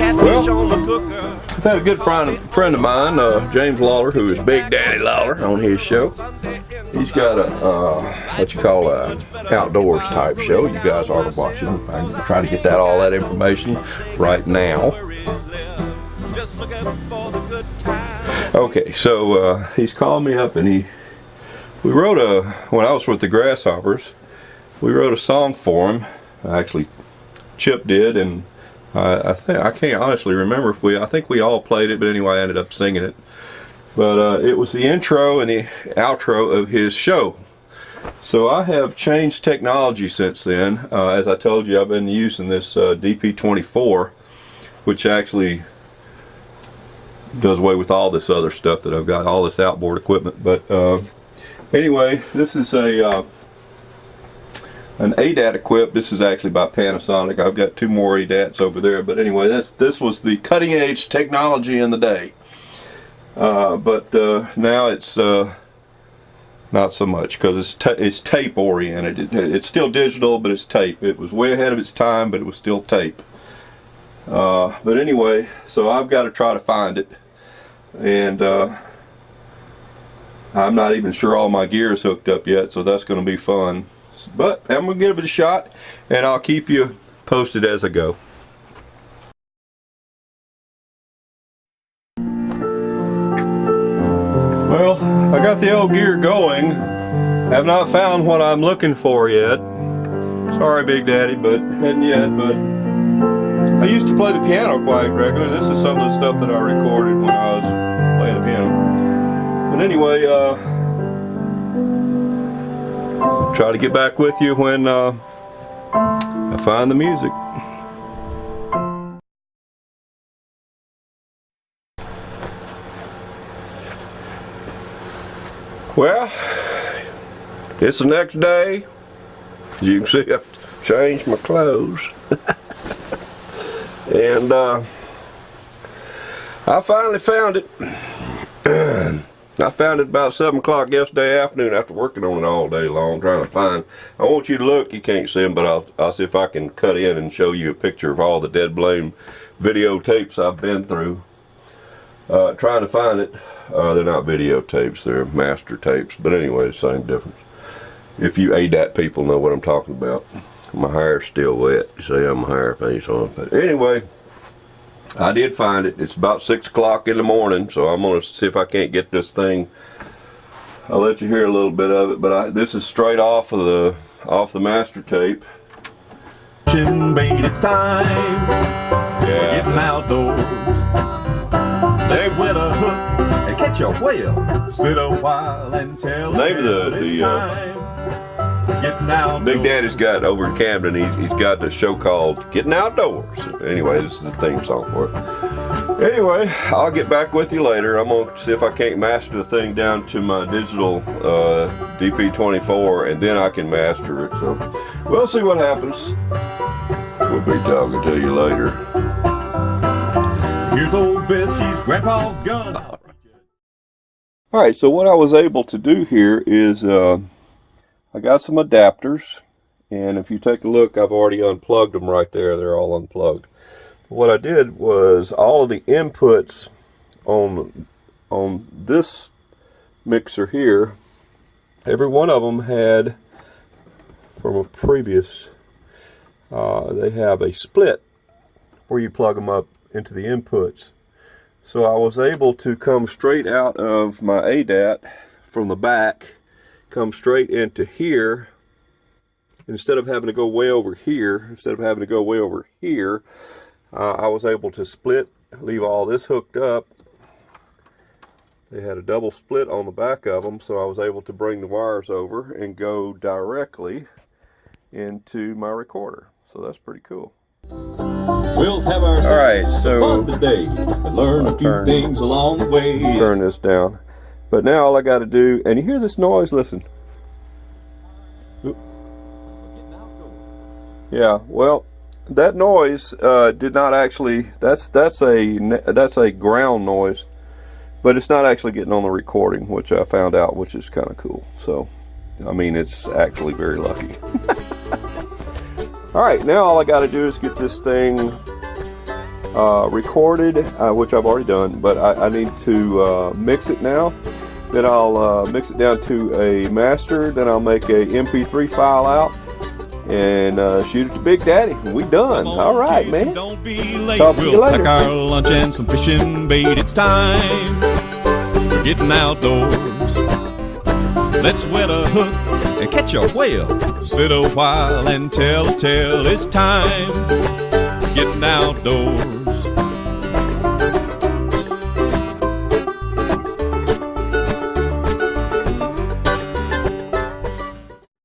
I've had a good friend of mine, James Lawler, who is Big Daddy Lawler, on his show. He's got a what you call a outdoors type show. You guys ought to watch it. I'm trying to get all that information right now. Okay, so he's called me up, and we wrote when I was with the Grasshoppers, we wrote a song for him. Actually, Chip did, and I can't honestly remember if I think we all played it, but anyway, I ended up singing it. But it was the intro and the outro of his show. So I have changed technology since then. As I told you, I've been using this DP24, which actually does away with all this other stuff that I've got, all this outboard equipment. But anyway, this is an ADAT equipped. This is actually by Panasonic. I've got 2 more ADATs over there. But anyway, this was the cutting edge technology in the day. But now it's not so much, because it's tape oriented. It's still digital, but it's tape. It was way ahead of its time, but it was still tape. But anyway, so I've got to try to find it, and I'm not even sure all my gear is hooked up yet, so that's going to be fun. But I'm going to give it a shot, and I'll keep you posted as I go. Well, I got the old gear going. Have not found what I'm looking for yet. Sorry, Big Daddy, but hadn't yet. But I used to play the piano quite regularly. This is some of the stuff that I recorded when I was playing the piano. But anyway, I'll try to get back with you when I find the music. Well, it's the next day. As you can see, I've changed my clothes. And I finally found it. I found it about 7 o'clock yesterday afternoon after working on it all day long, trying to find. I want you to look. You can't see them, but I'll see if I can cut in and show you a picture of all the dead blame videotapes I've been through. Trying to find it. They're not videotapes, they're master tapes. But anyway, the same difference. If you ADAT people know what I'm talking about. My hair's still wet. You see, I'm a hair face on. But anyway, I did find it. It's about 6 o'clock in the morning, so I'm going to see if I can't get this thing. I'll let you hear a little bit of it, but this is straight off the master tape. It's time. Yeah. Getting outdoors. They with a hook and catch a whale. Sit a while and tell the name of Big Daddy's got over in Camden. He's got the show called Gettin' Outdoors. Anyway, this is the theme song for it. Anyway, I'll get back with you later. I'm gonna see if I can't master the thing down to my digital DP24, and then I can master it. So we'll see what happens. We'll be talking to you later. Here's old Bess, she's Grandpa's gun. Alright, so what I was able to do here is I got some adapters, and if you take a look, I've already unplugged them right there. They're all unplugged. What I did was all of the inputs on this mixer here, every one of them had, from a previous, they have a split where you plug them up into the inputs. So I was able to come straight out of my ADAT from the back, come straight into here. Instead of having to go way over here, I was able to split, leave all this hooked up. They had a double split on the back of them, so I was able to bring the wires over and go directly into my recorder. So that's pretty cool. We'll have our fun today and learn a few things along the way. Turn this down. But now all I got to do, and you hear this noise, listen. Oop. Yeah, well, that noise did not actually, that's a ground noise, but it's not actually getting on the recording, which I found out, which is kind of cool. So, I mean, it's actually very lucky. Alright, now all I got to do is get this thing recorded, which I've already done, but I need to mix it now. Then I'll mix it down to a master. Then I'll make a MP3 file out and shoot it to Big Daddy. We done. All right, man. Don't be late. Talk to you We'll later. pack our lunch and some fishing bait. It's time for getting outdoors. Let's wet a hook and catch a whale. Sit a while and tell a tale. It's time for getting outdoors.